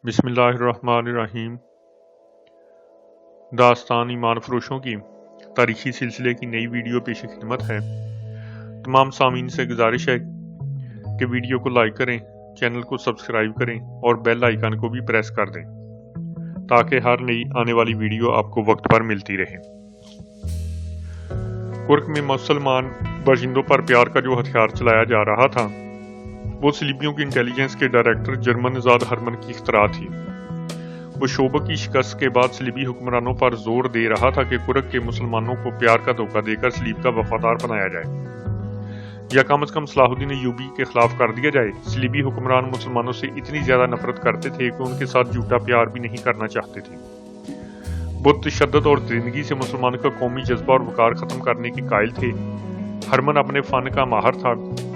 بسم اللہ الرحمن الرحیم۔ داستان ایمان فروشوں کی تاریخی سلسلے کی نئی ویڈیو پیش خدمت ہے۔ تمام سامعین سے گزارش ہے کہ ویڈیو کو لائک کریں، چینل کو سبسکرائب کریں اور بیل آئیکن کو بھی پریس کر دیں تاکہ ہر نئی آنے والی ویڈیو آپ کو وقت پر ملتی رہے۔ ترک میں مسلمان باشندوں پر پیار کا جو ہتھیار چلایا جا رہا تھا وہ صلیبیوں کی انٹیلیجنس کے ڈائریکٹر جرمن نژاد ہرمن کی اختراع تھی۔ وہ شوبہ کی شکست کے بعد صلیبی حکمرانوں پر زور دے رہا تھا کہ ترک کے مسلمانوں کو پیار کا دھوکہ دے کر صلیب کا وفادار بنایا جائے یا کم از کم صلاح الدین ایوبی کے خلاف کر دیا جائے۔ صلیبی حکمران مسلمانوں سے اتنی زیادہ نفرت کرتے تھے کہ ان کے ساتھ جھوٹا پیار بھی نہیں کرنا چاہتے تھے۔ بت تشدد اور درندگی سے مسلمانوں کا قومی جذبہ اور وقار ختم کرنے کے قائل تھے۔ ہرمن اپنے فن کا ماہر تھا،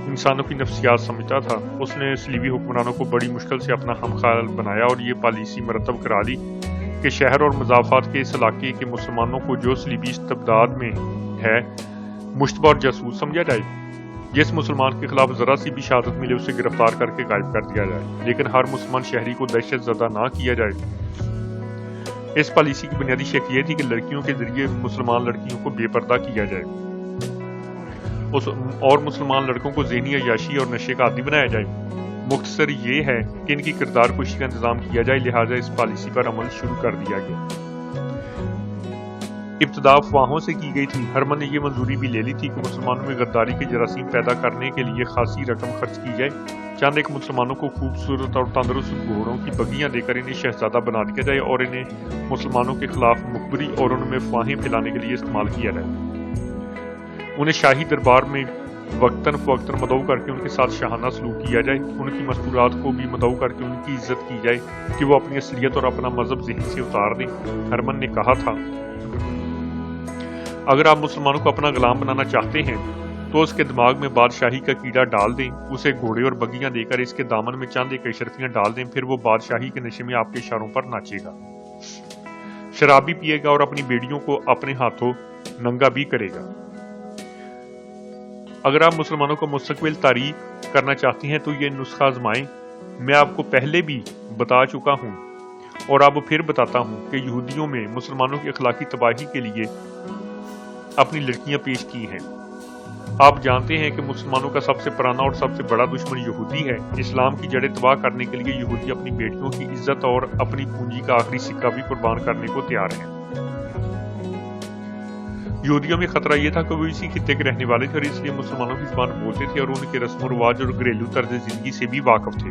انسانوں کی نفسیات سمجھتا تھا۔ اس نے صلیبی حکمرانوں کو بڑی مشکل سے اپنا ہم خیال بنایا اور یہ پالیسی مرتب کرا لی کہ شہر اور مضافات کے اس علاقے کے مسلمانوں کو جو صلیبی استبداد میں ہے مشتبہ اور جاسوس سمجھا جائے۔ جس مسلمان کے خلاف ذرا سی بھی شہادت ملے اسے گرفتار کر کے غائب کر دیا جائے، لیکن ہر مسلمان شہری کو دہشت زدہ نہ کیا جائے۔ اس پالیسی کی بنیادی شک یہ تھی کہ لڑکیوں کے ذریعے مسلمان لڑکیوں کو بے پردہ کیا جائے اور مسلمان لڑکوں کو ذہنی عیاشی اور نشے کا عادی بنایا جائے۔ مختصر یہ ہے کہ ان کی کردار کشی کا انتظام کیا جائے، لہٰذا اس پالیسی پر عمل شروع کر دیا گیا۔ ابتدا افواہوں سے کی گئی تھی۔ ہرمن نے یہ منظوری بھی لے لی تھی کہ مسلمانوں میں غداری کے جراثیم پیدا کرنے کے لیے خاصی رقم خرچ کی جائے۔ چند ایک مسلمانوں کو خوبصورت اور تندرست گھوڑوں کی بگیاں دے کر انہیں شہزادہ بنا دیا جائے اور انہیں مسلمانوں کے خلاف مخبری اور ان میں افواہیں پھیلانے کے لیے استعمال کیا جائے۔ انہیں شاہی دربار میں وقتاً فوقتاً مدعو کر کے ان کے ساتھ شاہانہ سلوک کیا جائے۔ ان کی مستورات کو بھی مدعو کر کے ان کی عزت کی جائے کہ وہ اپنی اصلیت اور اپنا مذہب ذہن سے اتار دیں۔ ہرمن نے کہا تھا، اگر آپ مسلمانوں کو اپنا غلام بنانا چاہتے ہیں تو اس کے دماغ میں بادشاہی کا کیڑا ڈال دیں، اسے گھوڑے اور بگیاں دے کر اس کے دامن میں چند ایک اشرفیاں ڈال دیں، پھر وہ بادشاہی کے نشے میں آپ کے اشاروں پر ناچے گا، شراب بھی پیے گا اور اپنی بیڑیوں کو اپنے ہاتھوں ننگا بھی کرے گا۔ اگر آپ مسلمانوں کو مستقبل تاریخ کرنا چاہتے ہیں تو یہ نسخہ آزمائیں۔ میں آپ کو پہلے بھی بتا چکا ہوں اور اب پھر بتاتا ہوں کہ یہودیوں میں مسلمانوں کی اخلاقی تباہی کے لیے اپنی لڑکیاں پیش کی ہیں۔ آپ جانتے ہیں کہ مسلمانوں کا سب سے پرانا اور سب سے بڑا دشمن یہودی ہے۔ اسلام کی جڑیں تباہ کرنے کے لیے یہودی اپنی بیٹیوں کی عزت اور اپنی پونجی کا آخری سکہ بھی قربان کرنے کو تیار ہیں۔ یہودیوں میں خطرہ یہ تھا کہ وہ اسی خطے کے رہنے والے تھے اور اس لیے مسلمانوں کی زبان بولتے تھے اور ان کے رسم و رواج اور گھریلو طرز زندگی سے بھی واقف تھے۔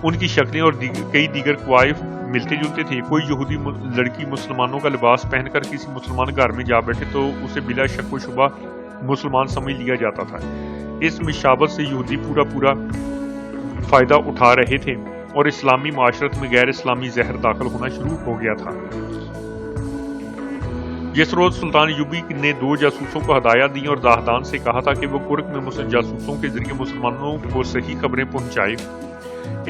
ان کی شکلیں اور کئی دیگر کوائف ملتے جلتے تھے۔ کوئی یہودی لڑکی مسلمانوں کا لباس پہن کر کسی مسلمان گھر میں جا بیٹھے تو اسے بلا شک و شبہ مسلمان سمجھ لیا جاتا تھا۔ اس مشابہت سے یہودی پورا فائدہ اٹھا رہے تھے اور اسلامی معاشرت میں غیر اسلامی زہر داخل ہونا شروع ہو گیا تھا۔ جس روز سلطان ایوبی نے 2 جاسوسوں کو ہدایات دی اور زاہدان سے کہا تھا کہ وہ ترک میں جاسوسوں کے ذریعے مسلمانوں کو صحیح خبریں پہنچائے،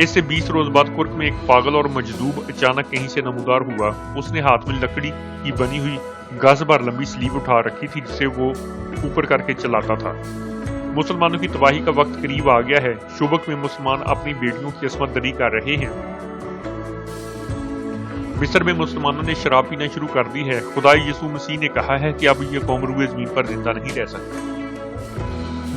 اس سے 20 روز بعد ترک میں ایک پاگل اور مجذوب اچانک کہیں سے نمودار ہوا۔ اس نے ہاتھ میں لکڑی کی بنی ہوئی گز بھر لمبی سلیب اٹھا رکھی تھی جسے وہ اوپر کر کے چلاتا تھا۔ مسلمانوں کی تباہی کا وقت قریب آ گیا ہے۔ شوبک میں مسلمان اپنی بیٹیوں کی عصمت دری کر رہے ہیں۔ مصر میں مسلمانوں نے شراب پینا شروع کر دی ہے۔ خدا یسوع مسیح نے کہا ہے کہ اب یہ قوم روئے زمین پر زندہ نہیں رہ سکتی۔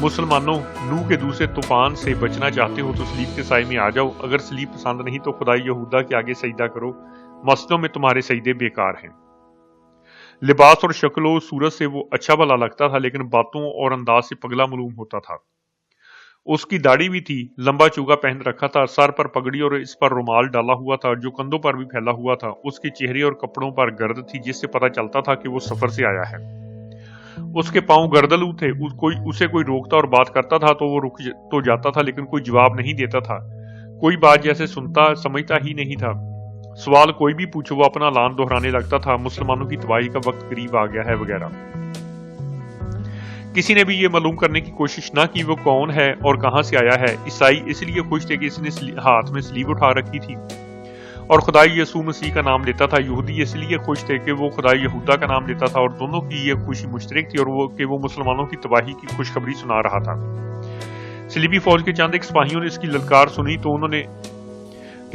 مسلمانوں، نوح کے دوسرے طوفان سے بچنا چاہتے ہو تو صلیب کے سائے میں آ جاؤ۔ اگر صلیب پسند نہیں تو خدای یہودا کے آگے سجدہ کرو، مسجدوں میں تمہارے سجدے بیکار ہیں۔ لباس اور شکل و صورت سے وہ اچھا بھلا لگتا تھا لیکن باتوں اور انداز سے پگلا معلوم ہوتا تھا۔ اس کی داڑھی بھی تھی، لمبا چوگا پہن رکھا تھا، سر پر پگڑی اور اس پر رومال ڈالا ہوا تھا جو کندھوں پر بھی پھیلا ہوا تھا۔ اس کے چہرے اور کپڑوں پر گرد تھی جس سے پتہ چلتا تھا کہ وہ سفر سے آیا ہے۔ اس کے پاؤں گردلو تھے، اسے کوئی روکتا اور بات کرتا تھا تو وہ رک تو جاتا تھا لیکن کوئی جواب نہیں دیتا تھا، کوئی بات جیسے سنتا سمجھتا ہی نہیں تھا۔ سوال کوئی بھی پوچھو وہ اپنا اعلان دہرانے لگتا تھا، مسلمانوں کی تباہی کا وقت قریب آ گیا ہے وغیرہ۔ کسی نے بھی یہ معلوم کرنے کی کوشش نہ کی وہ کون ہے اور کہاں سے آیا ہے۔ عیسائی اس لیے خوش تھے کہ اس نے ہاتھ میں سلیب اٹھا رکھی تھی اور خدای یسوع مسیح کا نام لیتا تھا۔ یہودی اس لیے خوش تھے کہ وہ خدای یہودا کا نام لیتا تھا اور دونوں کی یہ خوشی مشترک تھی اور وہ مسلمانوں کی تباہی کی خوشخبری سنا رہا تھا۔ صلیبی فوج کے چند ایک سپاہیوں نے اس کی للکار سنی تو انہوں نے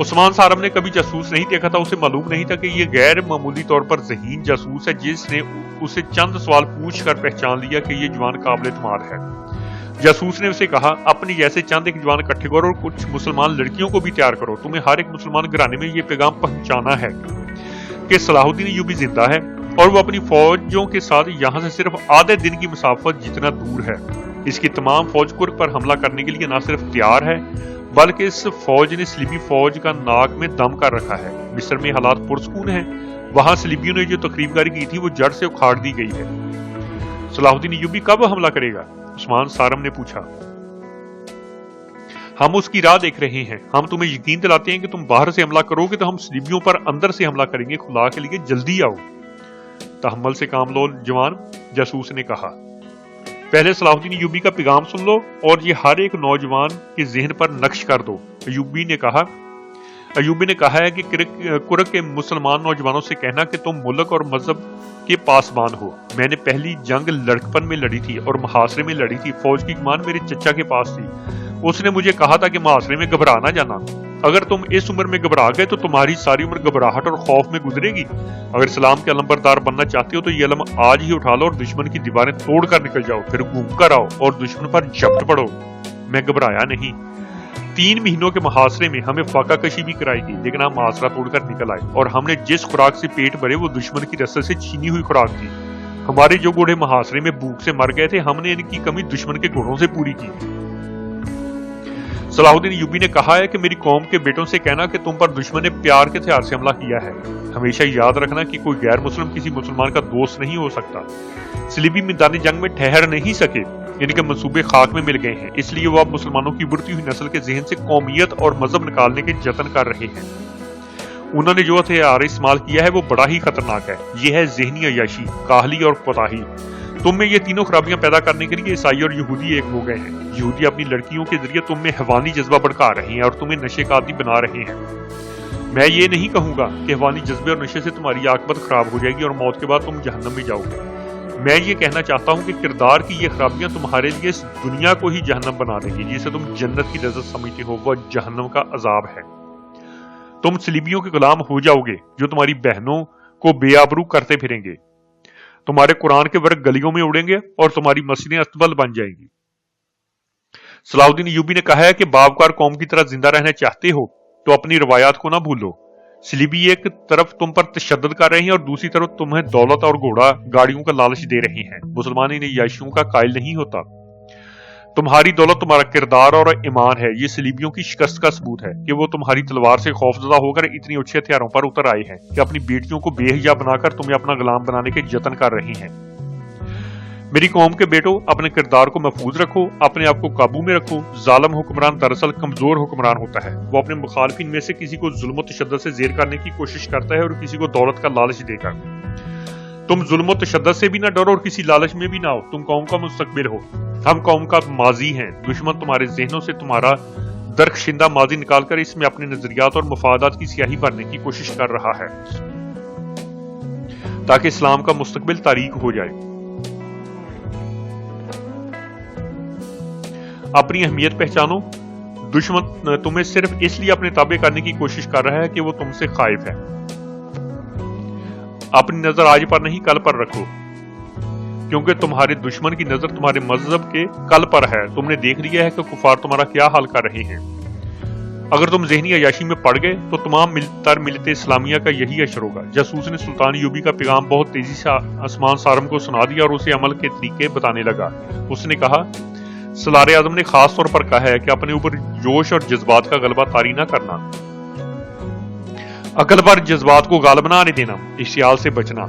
عثمان سارم نے کبھی جاسوس نہیں دیکھا تھا، اسے معلوم نہیں تھا کہ یہ غیر معمولی طور پر ذہین جاسوس ہے، جس نے اسے چند سوال پوچھ کر پہچان لیا کہ یہ جوان قابل اعتماد ہے۔ جاسوس نے اسے کہا، اپنی جیسے چند ایک جوان اکٹھے کرو اور کچھ مسلمان لڑکیوں کو بھی تیار کرو، تمہیں ہر ایک مسلمان گھرانے میں یہ پیغام پہنچانا ہے کہ صلاح الدین ایوبی زندہ ہے اور وہ اپنی فوجوں کے ساتھ یہاں سے صرف آدھے دن کی مسافت جتنا دور ہے۔ اس کی تمام فوج کرک پر حملہ کرنے کے لیے نہ صرف تیار ہے بلکہ اس فوج نے صلیبی فوج کا ناک میں دم کر رکھا ہے۔ مصر میں حالات پرسکون ہیں، وہاں صلیبیوں نے جو تقریب کاری کی تھی وہ جڑ سے اکھاڑ دی گئی ہے۔ صلاح الدین ایوبی کب حملہ کرے گا؟ عثمان سارم نے پوچھا۔ ہم اس کی راہ دیکھ رہے ہیں، ہم تمہیں یقین دلاتے ہیں کہ تم باہر سے حملہ کرو گے تو ہم صلیبیوں پر اندر سے حملہ کریں گے، خدا کے لیے جلدی آؤ۔ تحمل سے کام لو جوان، جاسوس نے کہا، پہلے صلاح الدین ایوبی کا پیغام سن لو اور یہ ہر ایک نوجوان کے ذہن پر نقش کر دو۔ ایوبی نے کہا ہے کہ کرک کے مسلمان نوجوانوں سے کہنا کہ تم ملک اور مذہب کے پاسبان ہو۔ میں نے پہلی جنگ لڑکپن میں لڑی تھی اور محاصرے میں لڑی تھی، فوج کی کمان میرے چچا کے پاس تھی، اس نے مجھے کہا تھا کہ محاصرے میں گھبرا نہ جانا، اگر تم اس عمر میں گھبرا گئے تو تمہاری ساری عمر گھبراہٹ اور خوف میں گزرے گی۔ اگر اسلام کے علمبردار بننا چاہتے ہو تو یہ علم آج ہی اٹھا لو اور دشمن کی دیواریں توڑ کر نکل جاؤ، پھر گھوم کر آؤ اور دشمن پر جھپٹ پڑو۔ میں گھبرایا نہیں۔ 3 مہینوں کے محاصرے میں ہمیں فاقہ کشی بھی کرائی گئی، لیکن ہم محاصرہ توڑ کر نکل آئے اور ہم نے جس خوراک سے پیٹ بھرے وہ دشمن کی رسل سے چھینی ہوئی خوراک تھی۔ ہمارے جو گھوڑے محاصرے میں بھوک سے مر گئے تھے، ہم نے ان کی کمی دشمن کے گھوڑوں سے پوری کی۔ صلاح الدین ایوبی نے کہا ہے کہ میری قوم کے بیٹوں سے کہنا کہ تم پر دشمن نے پیار کے ہتھیار سے حملہ کیا ہے۔ ہمیشہ یاد رکھنا کہ کوئی غیر مسلم کسی مسلمان کا دوست نہیں ہو سکتا۔ صلیبی میدان جنگ میں ٹھہر نہیں سکے، ان کے منصوبے خاک میں مل گئے ہیں، اس لیے وہ اب مسلمانوں کی ابھرتی ہوئی نسل کے ذہن سے قومیت اور مذہب نکالنے کے جتن کر رہے ہیں۔ انہوں نے جو ہتھیار استعمال کیا ہے وہ بڑا ہی خطرناک ہے، یہ ہے ذہنی عیاشی، کاہلی اور کوتاہی۔ تم میں یہ تینوں خرابیاں پیدا کرنے کے لیے عیسائی اور یہودی ایک ہو گئے ہیں۔ یہودی اپنی لڑکیوں کے ذریعے تم میں حیوانی جذبہ بڑھکا رہے ہیں اور تمہیں نشے کا عادی بنا رہے ہیں۔ میں یہ نہیں کہوں گا کہ حیوانی جذبے اور نشے سے تمہاری عاقبت خراب ہو جائے گی اور موت کے بعد تم جہنم میں جاؤ گے۔ میں یہ کہنا چاہتا ہوں کہ کردار کی یہ خرابیاں تمہارے لیے اس دنیا کو ہی جہنم بنا دیں گی، جسے تم جنت کی لذت سمجھتے ہو وہ جہنم کا عذاب ہے۔ تم صلیبیوں کے غلام ہو جاؤ گے جو تمہاری بہنوں کو بے آبرو کرتے پھریں گے، تمہارے قرآن کے ورق گلیوں میں اڑیں گے اور تمہاری مسجدیں استبل بن جائیں گی۔ صلاح الدین ایوبی نے کہا ہے کہ باوقار قوم کی طرح زندہ رہنا چاہتے ہو تو اپنی روایات کو نہ بھولو۔ صلیبی ایک طرف تم پر تشدد کر رہے ہیں اور دوسری طرف تمہیں دولت اور گھوڑا گاڑیوں کا لالچ دے رہے ہیں۔ مسلمان ان عیاشیوں کا قائل نہیں ہوتا۔ تمہاری دولت تمہارا کردار اور ایمان ہے۔ یہ صلیبیوں کی شکست کا ثبوت ہے کہ وہ تمہاری تلوار سے خوفزدہ ہو کر اتنی اچھے ہتھیاروں پر اتر آئے ہیں کہ اپنی بیٹیوں کو بے حجاب بنا کر تمہیں اپنا غلام بنانے کے جتن کر رہے ہیں۔ میری قوم کے بیٹوں، اپنے کردار کو محفوظ رکھو، اپنے آپ کو قابو میں رکھو۔ ظالم حکمران دراصل کمزور حکمران ہوتا ہے، وہ اپنے مخالفین میں سے کسی کو ظلم و تشدد سے زیر کرنے کی کوشش کرتا ہے اور کسی کو دولت کا لالچ دے کر۔ تم ظلم و تشدد سے بھی نہ ڈرو اور کسی لالچ میں بھی نہ ہو، تم قوم کا مستقبل ہو، ہم قوم کا ماضی ہیں۔ دشمن تمہارے ذہنوں سے تمہارا درخشندہ ماضی نکال کر اس میں اپنے نظریات اور مفادات کی سیاہی بھرنے کی کوشش کر رہا ہے تاکہ اسلام کا مستقبل تاریک ہو جائے۔ اپنی اہمیت پہچانو، دشمن تمہیں صرف اس لیے اپنے تابع کرنے کی کوشش کر رہا ہے کہ وہ تم سے خائف ہے۔ اپنی نظر آج پر نہیں کل پر رکھو، کیونکہ تمہارے دشمن کی نظر تمہارے مذہب کے کل پر ہے۔ تم نے دیکھ لیا ہے کہ کفار تمہارا کیا حال کر رہے ہیں۔ اگر تم ذہنی عیاشی میں پڑ گئے تو تمام ملت اسلامیہ کا یہی اشر ہوگا۔ جاسوس نے سلطان ایوبی کا پیغام بہت تیزی سے عثمان سارم کو سنا دیا اور اسے عمل کے طریقے بتانے لگا۔ اس نے کہا، سالار اعظم نے خاص طور پر کہا ہے کہ اپنے اوپر جوش اور جذبات کا غلبہ طاری نہ کرنا، عقل پر جذبات کو غالب نہ آنے دینا، اشتعال سے بچنا،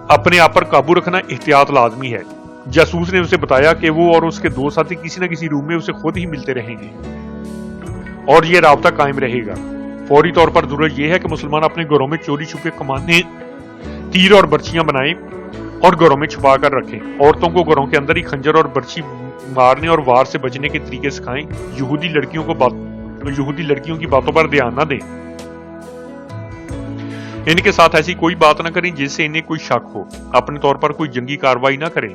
اپنے آپ پر قابو رکھنا احتیاط لازمی ہے۔ جاسوس نے اسے بتایا کہ وہ اور اس کے 2 ساتھی کسی نہ کسی روم میں اسے خود ہی ملتے رہیں گے اور یہ رابطہ قائم رہے گا۔ فوری طور پر ضرورت یہ ہے کہ مسلمان اپنے گھروں میں چوری چھپے کمانے، تیر اور برچیاں بنائیں اور گھروں میں چھپا کر رکھیں۔ عورتوں کو گھروں کے اندر ہی خنجر اور برچی مارنے اور وار سے بچنے کے طریقے سکھائیں۔ یہودی لڑکیوں کی باتوں پر دھیان نہ دیں، ان کے ساتھ ایسی کوئی بات نہ کریں جس سے انہیں کوئی شک ہو۔ اپنے طور پر کوئی جنگی کارروائی نہ کریں،